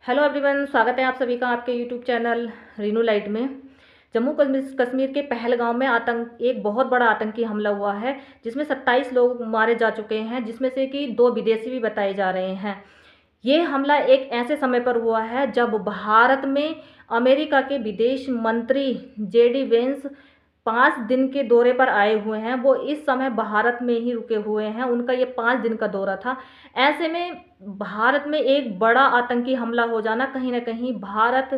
Hello everyone, स्वागत है आप सभी का आपके यूट्यूब चैनल रीनू लाइट में। जम्मू कश्मीर के पहलगाम में एक बहुत बड़ा आतंकी हमला हुआ है, जिसमें 27 लोग मारे जा चुके हैं, जिसमें से कि 2 विदेशी भी बताए जा रहे हैं। ये हमला एक ऐसे समय पर हुआ है जब भारत में अमेरिका के विदेश मंत्री जेडी वेंस 5 दिन के दौरे पर आए हुए हैं। वो इस समय भारत में ही रुके हुए हैं, उनका ये 5 दिन का दौरा था। ऐसे में भारत में एक बड़ा आतंकी हमला हो जाना कहीं ना कहीं भारत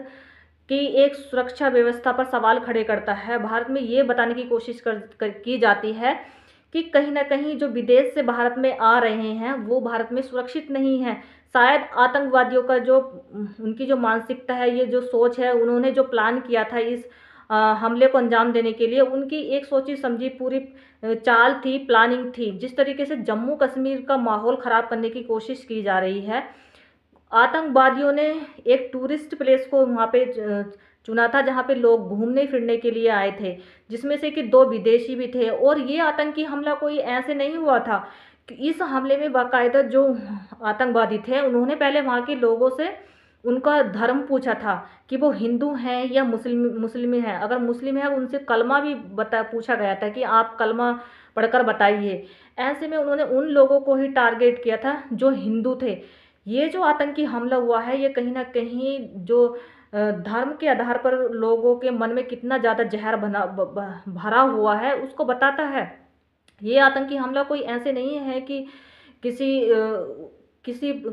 की एक सुरक्षा व्यवस्था पर सवाल खड़े करता है। भारत में ये बताने की कोशिश की जाती है कि कहीं ना कहीं जो विदेश से भारत में आ रहे हैं वो भारत में सुरक्षित नहीं है। शायद आतंकवादियों का जो उनकी जो मानसिकता है, ये जो सोच है, उन्होंने जो प्लान किया था इस हमले को अंजाम देने के लिए, उनकी एक सोची समझी पूरी चाल थी, प्लानिंग थी। जिस तरीके से जम्मू कश्मीर का माहौल ख़राब करने की कोशिश की जा रही है, आतंकवादियों ने एक टूरिस्ट प्लेस को वहाँ पे चुना था जहाँ पे लोग घूमने फिरने के लिए आए थे, जिसमें से कि 2 विदेशी भी थे। और ये आतंकी हमला कोई ऐसे नहीं हुआ था कि इस हमले में बाकायदा जो आतंकवादी थे उन्होंने पहले वहाँ के लोगों से उनका धर्म पूछा था कि वो हिंदू हैं या मुस्लिम हैं। अगर मुस्लिम है उनसे कलमा भी पूछा गया था कि आप कलमा पढ़कर बताइए। ऐसे में उन्होंने उन लोगों को ही टारगेट किया था जो हिंदू थे। ये जो आतंकी हमला हुआ है, ये कहीं ना कहीं जो धर्म के आधार पर लोगों के मन में कितना ज़्यादा जहर भरा हुआ है उसको बताता है। ये आतंकी हमला कोई ऐसे नहीं है कि किसी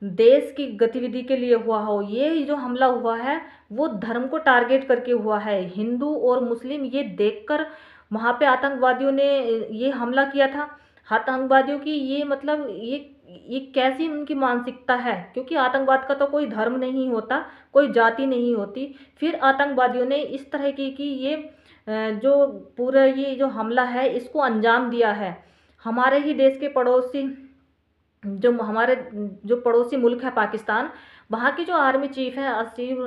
देश की गतिविधि के लिए हुआ हो। ये जो हमला हुआ है वो धर्म को टारगेट करके हुआ है। हिंदू और मुस्लिम ये देखकर वहाँ पे आतंकवादियों ने ये हमला किया था। आतंकवादियों की ये मतलब ये कैसी उनकी मानसिकता है, क्योंकि आतंकवाद का तो कोई धर्म नहीं होता, कोई जाति नहीं होती। फिर आतंकवादियों ने इस तरह की कि ये जो पूरा ये जो हमला है इसको अंजाम दिया है। हमारे ही देश के पड़ोसी जो हमारे जो पड़ोसी मुल्क है पाकिस्तान, वहाँ की जो आर्मी चीफ है असीम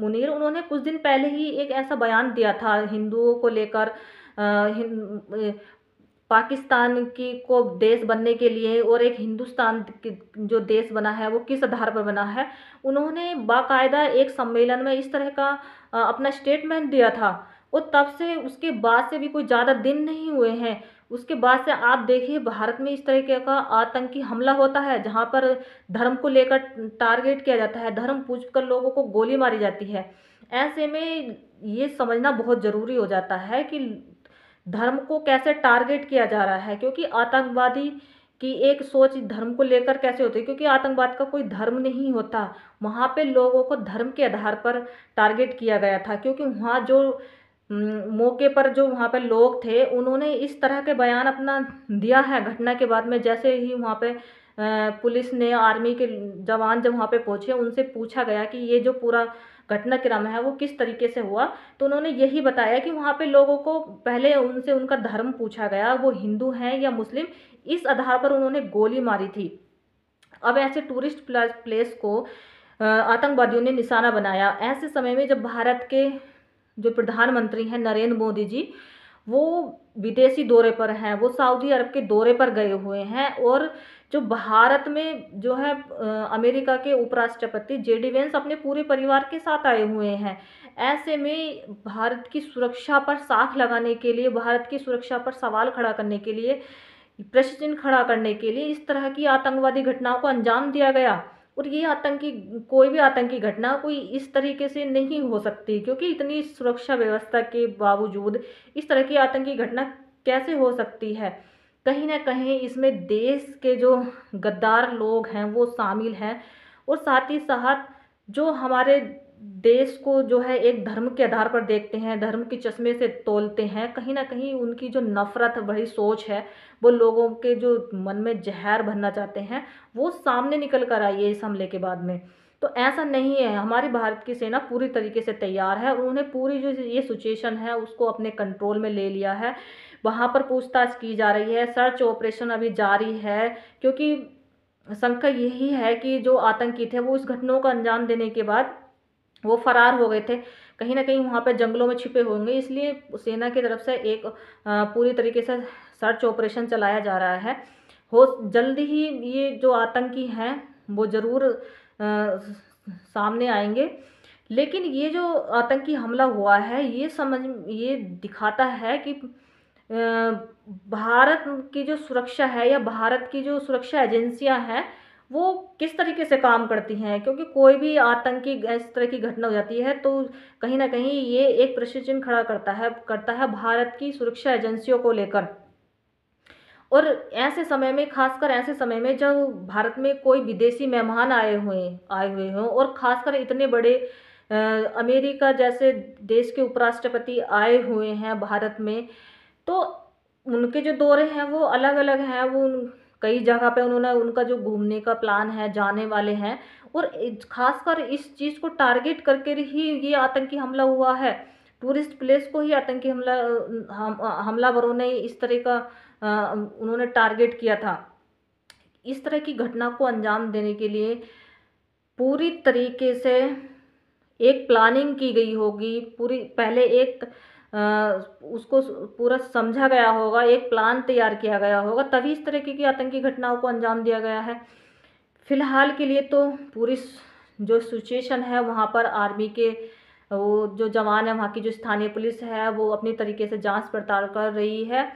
मुनीर, उन्होंने कुछ दिन पहले ही एक ऐसा बयान दिया था हिंदुओं को लेकर। पाकिस्तान की को देश बनने के लिए और एक हिंदुस्तान जो देश बना है वो किस आधार पर बना है, उन्होंने बाकायदा एक सम्मेलन में इस तरह का अपना स्टेटमेंट दिया था। और तब से उसके बाद से भी कोई ज़्यादा दिन नहीं हुए हैं, उसके बाद से आप देखिए भारत में इस तरीके का आतंकी हमला होता है जहाँ पर धर्म को लेकर टारगेट किया जाता है, धर्म पूछकर लोगों को गोली मारी जाती है। ऐसे में ये समझना बहुत ज़रूरी हो जाता है कि धर्म को कैसे टारगेट किया जा रहा है, क्योंकि आतंकवादी की एक सोच धर्म को लेकर कैसे होती है, क्योंकि आतंकवाद का कोई धर्म नहीं होता। वहाँ पे लोगों को धर्म के आधार पर टारगेट किया गया था, क्योंकि वहाँ जो मौके पर जो वहाँ पे लोग थे उन्होंने इस तरह के बयान अपना दिया है घटना के बाद में। जैसे ही वहाँ पे पुलिस ने, आर्मी के जवान जब वहाँ पे पहुँचे, उनसे पूछा गया कि ये जो पूरा घटनाक्रम है वो किस तरीके से हुआ, तो उन्होंने यही बताया कि वहाँ पे लोगों को पहले उनसे उनका धर्म पूछा गया, वो हिंदू हैं या मुस्लिम, इस आधार पर उन्होंने गोली मारी थी। अब ऐसे टूरिस्ट प्लेस को आतंकवादियों ने निशाना बनाया। ऐसे समय में जब भारत के जो प्रधानमंत्री हैं नरेंद्र मोदी जी, वो विदेशी दौरे पर हैं, वो सऊदी अरब के दौरे पर गए हुए हैं। और जो भारत में जो है अमेरिका के उपराष्ट्रपति जेडी वेंस अपने पूरे परिवार के साथ आए हुए हैं। ऐसे में भारत की सुरक्षा पर साख लगाने के लिए, भारत की सुरक्षा पर सवाल खड़ा करने के लिए, प्रश्न चिन्ह खड़ा करने के लिए इस तरह की आतंकवादी घटनाओं को अंजाम दिया गया। और ये कोई भी आतंकी घटना कोई इस तरीके से नहीं हो सकती, क्योंकि इतनी सुरक्षा व्यवस्था के बावजूद इस तरह की आतंकी घटना कैसे हो सकती है। कहीं ना कहीं इसमें देश के जो गद्दार लोग हैं वो शामिल हैं, और साथ ही साथ जो हमारे देश को जो है एक धर्म के आधार पर देखते हैं, धर्म के चश्मे से तोलते हैं। कहीं ना कहीं उनकी जो नफरत भरी सोच है, वो लोगों के जो मन में जहर भरना चाहते हैं, वो सामने निकल कर आई है इस हमले के बाद में। तो ऐसा नहीं है, हमारी भारत की सेना पूरी तरीके से तैयार है, और उन्होंने पूरी जो ये सिचुएशन है उसको अपने कंट्रोल में ले लिया है। वहाँ पर पूछताछ की जा रही है, सर्च ऑपरेशन अभी जारी है, क्योंकि शंका यही है कि जो आतंकी थे वो इस घटनाओं का अंजाम देने के बाद वो फरार हो गए थे, कहीं ना कहीं वहाँ पे जंगलों में छिपे होंगे। इसलिए सेना की तरफ से एक पूरी तरीके से सर्च ऑपरेशन चलाया जा रहा है। हो जल्दी ही ये जो आतंकी हैं वो ज़रूर सामने आएंगे। लेकिन ये जो आतंकी हमला हुआ है, ये दिखाता है कि भारत की जो सुरक्षा है या भारत की जो सुरक्षा एजेंसियां हैं, वो किस तरीके से काम करती हैं। क्योंकि कोई भी आतंकी इस तरह की घटना हो जाती है तो कहीं ना कहीं ये एक प्रश्न चिन्ह खड़ा करता है भारत की सुरक्षा एजेंसियों को लेकर। और ऐसे समय में, खासकर ऐसे समय में जब भारत में कोई विदेशी मेहमान आए हुए हों, और खासकर इतने बड़े अमेरिका जैसे देश के उपराष्ट्रपति आए हुए हैं भारत में, तो उनके जो दौरे हैं वो अलग अलग हैं। कई जगह पे उन्होंने, उनका जो घूमने का प्लान है, जाने वाले हैं। और खासकर इस चीज़ को टारगेट करके ही ये आतंकी हमला हुआ है। टूरिस्ट प्लेस को ही आतंकी हमलावरों ने इस तरह का उन्होंने टारगेट किया था। इस तरह की घटना को अंजाम देने के लिए पूरी तरीके से एक प्लानिंग की गई होगी। पूरी पहले एक उसको पूरा समझा गया होगा, एक प्लान तैयार किया गया होगा, तभी इस तरह की आतंकी घटनाओं को अंजाम दिया गया है। फिलहाल के लिए तो पूरी जो सिचुएशन है वहाँ पर आर्मी के वो जो जवान है, वहाँ की जो स्थानीय पुलिस है, वो अपनी तरीके से जांच पड़ताल कर रही है।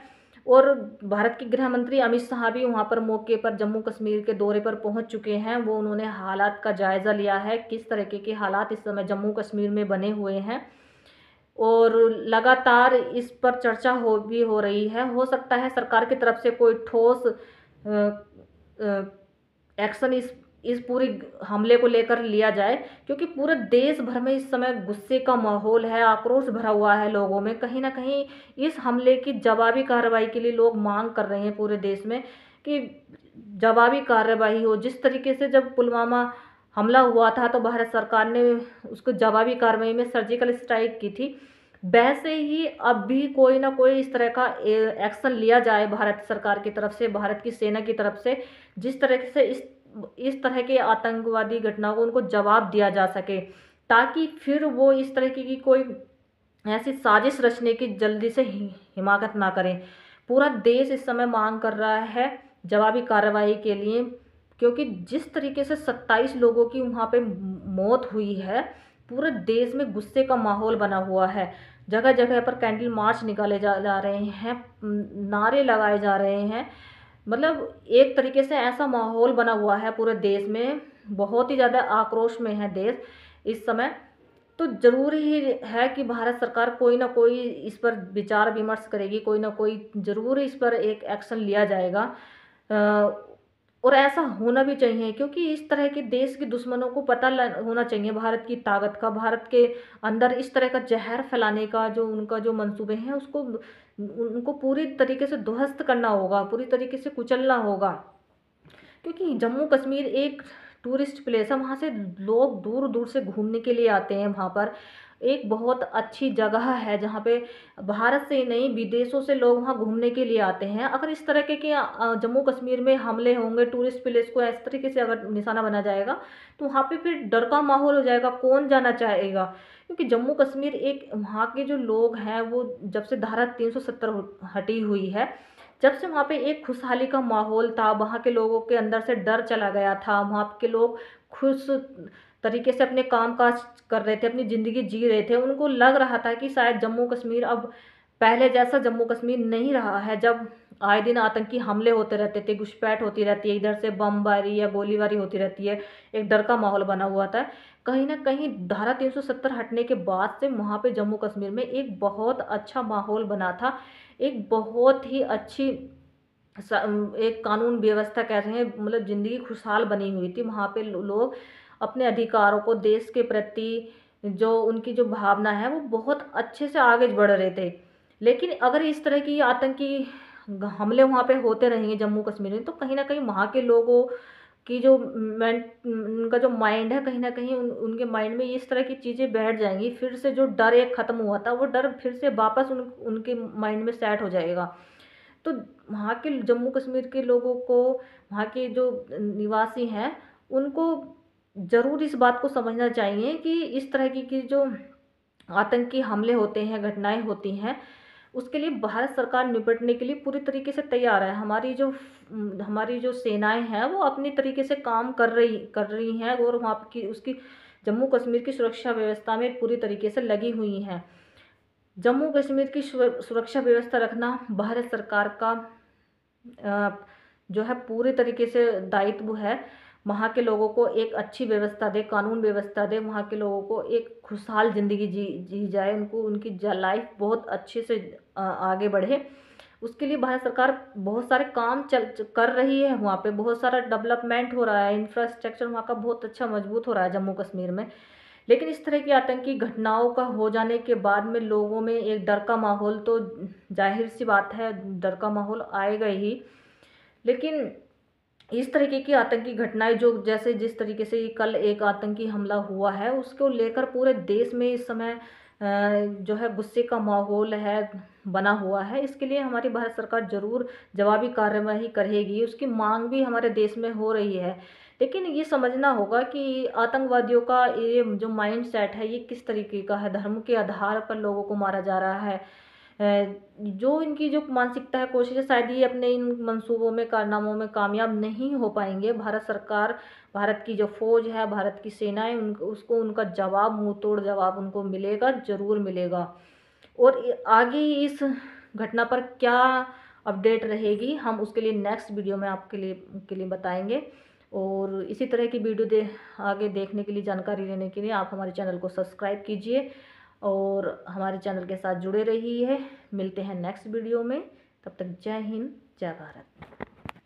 और भारत के गृह मंत्री अमित शाह भी वहाँ पर मौके पर जम्मू कश्मीर के दौरे पर पहुँच चुके हैं। वो उन्होंने हालात का जायज़ा लिया है, किस तरीके के हालात इस समय जम्मू कश्मीर में बने हुए हैं। और लगातार इस पर चर्चा हो रही है। हो सकता है सरकार की तरफ से कोई ठोस एक्शन इस पूरी हमले को लेकर लिया जाए, क्योंकि पूरे देश भर में इस समय गुस्से का माहौल है, आक्रोश भरा हुआ है लोगों में। कहीं ना कहीं इस हमले की जवाबी कार्रवाई के लिए लोग मांग कर रहे हैं पूरे देश में कि जवाबी कार्रवाई हो। जिस तरीके से जब पुलवामा हमला हुआ था तो भारत सरकार ने उसको जवाबी कार्रवाई में सर्जिकल स्ट्राइक की थी, वैसे ही अब भी कोई ना कोई इस तरह का एक्शन लिया जाए भारत सरकार की तरफ से, भारत की सेना की तरफ से, जिस तरह से इस तरह के आतंकवादी घटनाओं को उनको जवाब दिया जा सके, ताकि फिर वो इस तरह की कोई ऐसी साजिश रचने की जल्दी से हिमाकत ना करें। पूरा देश इस समय मांग कर रहा है जवाबी कार्रवाई के लिए, क्योंकि जिस तरीके से 27 लोगों की वहाँ पे मौत हुई है, पूरे देश में गुस्से का माहौल बना हुआ है। जगह जगह पर कैंडल मार्च निकाले जा रहे हैं, नारे लगाए जा रहे हैं। मतलब एक तरीके से ऐसा माहौल बना हुआ है पूरे देश में, बहुत ही ज़्यादा आक्रोश में है देश इस समय। तो ज़रूरी ही है कि भारत सरकार कोई ना कोई इस पर विचार विमर्श करेगी, कोई ना कोई ज़रूर इस पर एक एक्शन लिया जाएगा। और ऐसा होना भी चाहिए, क्योंकि इस तरह के देश के दुश्मनों को पता होना चाहिए भारत की ताकत का, भारत के अंदर इस तरह का जहर फैलाने का जो उनका जो मंसूबे हैं, उसको उनको पूरी तरीके से ध्वस्त करना होगा, पूरी तरीके से कुचलना होगा। क्योंकि जम्मू कश्मीर एक टूरिस्ट प्लेस है, वहाँ से लोग दूर दूर से घूमने के लिए आते हैं। वहाँ पर एक बहुत अच्छी जगह है जहाँ पे भारत से ही नहीं, विदेशों से लोग वहाँ घूमने के लिए आते हैं। अगर इस तरह के जम्मू कश्मीर में हमले होंगे, टूरिस्ट प्लेस को इस तरीके से अगर निशाना बना जाएगा, तो वहाँ पे फिर डर का माहौल हो जाएगा, कौन जाना चाहेगा। क्योंकि जम्मू कश्मीर एक, वहाँ के जो लोग हैं वो जब से धारा 370 हटी हुई है, जब से वहाँ पे एक खुशहाली का माहौल था, वहाँ के लोगों के अंदर से डर चला गया था, वहाँ के लोग खुश तरीके से अपने काम काज कर रहे थे, अपनी ज़िंदगी जी रहे थे। उनको लग रहा था कि शायद जम्मू कश्मीर अब पहले जैसा जम्मू कश्मीर नहीं रहा है, जब आए दिन आतंकी हमले होते रहते थे, घुसपैठ होती रहती है, इधर से बमबारी या गोलीबारी होती रहती है, एक डर का माहौल बना हुआ था। कहीं ना कहीं धारा 370 हटने के बाद से वहाँ पे जम्मू कश्मीर में एक बहुत अच्छा माहौल बना था, एक बहुत ही अच्छी एक कानून व्यवस्था कह रहे हैं, मतलब ज़िंदगी खुशहाल बनी हुई थी। वहाँ पे लोग अपने अधिकारों को, देश के प्रति जो उनकी जो भावना है, वो बहुत अच्छे से आगे बढ़ रहे थे। लेकिन अगर इस तरह की आतंकी हमले वहाँ पे होते रहेंगे जम्मू कश्मीर में, तो कहीं ना कहीं वहाँ के लोगों की जो उनका जो माइंड है, कहीं ना कहीं उनके माइंड में इस तरह की चीज़ें बैठ जाएंगी। फिर से जो डर एक ख़त्म हुआ था, वो डर फिर से वापस उनके माइंड में सेट हो जाएगा। तो वहाँ के जम्मू कश्मीर के लोगों को, वहाँ के जो निवासी हैं, उनको ज़रूर इस बात को समझना चाहिए कि इस तरह की जो आतंकी हमले होते हैं, घटनाएं होती हैं, उसके लिए भारत सरकार निपटने के लिए पूरी तरीके से तैयार है। हमारी जो सेनाएँ हैं वो अपनी तरीके से काम कर रही हैं और वहाँ की उसकी जम्मू कश्मीर की सुरक्षा व्यवस्था में पूरी तरीके से लगी हुई हैं। जम्मू कश्मीर की सुरक्षा व्यवस्था रखना भारत सरकार का अ, जो है पूरे तरीके से दायित्व है। वहाँ के लोगों को एक अच्छी व्यवस्था दे, कानून व्यवस्था दे, वहाँ के लोगों को एक खुशहाल ज़िंदगी जी जाए, उनको उनकी लाइफ बहुत अच्छे से आगे बढ़े। उसके लिए भारत सरकार बहुत सारे काम कर रही है। वहाँ पे बहुत सारा डेवलपमेंट हो रहा है, इंफ्रास्ट्रक्चर वहाँ का बहुत अच्छा मजबूत हो रहा है जम्मू कश्मीर में। लेकिन इस तरह की आतंकी घटनाओं का हो जाने के बाद में लोगों में एक डर का माहौल तो जाहिर सी बात है, डर का माहौल आएगा ही। लेकिन इस तरीके की आतंकी घटनाएं जो जैसे जिस तरीके से ये कल एक आतंकी हमला हुआ है उसको लेकर पूरे देश में इस समय जो है गुस्से का माहौल है बना हुआ है। इसके लिए हमारी भारत सरकार ज़रूर जवाबी कार्रवाई करेगी, उसकी मांग भी हमारे देश में हो रही है। लेकिन ये समझना होगा कि आतंकवादियों का ये जो माइंड सेट है ये किस तरीके का है, धर्म के आधार पर लोगों को मारा जा रहा है। जो इनकी जो मानसिकता है, कोशिश है, शायद ये अपने इन मंसूबों में, कारनामों में कामयाब नहीं हो पाएंगे। भारत सरकार, भारत की जो फौज है, भारत की सेनाएं, उसको उनका जवाब, मुंह तोड़ जवाब उनको मिलेगा, ज़रूर मिलेगा। और आगे इस घटना पर क्या अपडेट रहेगी हम उसके लिए नेक्स्ट वीडियो में आपके लिए बताएंगे। और इसी तरह की वीडियो आगे देखने के लिए, जानकारी लेने के लिए आप हमारे चैनल को सब्सक्राइब कीजिए और हमारे चैनल के साथ जुड़े रहिए। मिलते हैं नेक्स्ट वीडियो में, तब तक जय हिंद, जय भारत।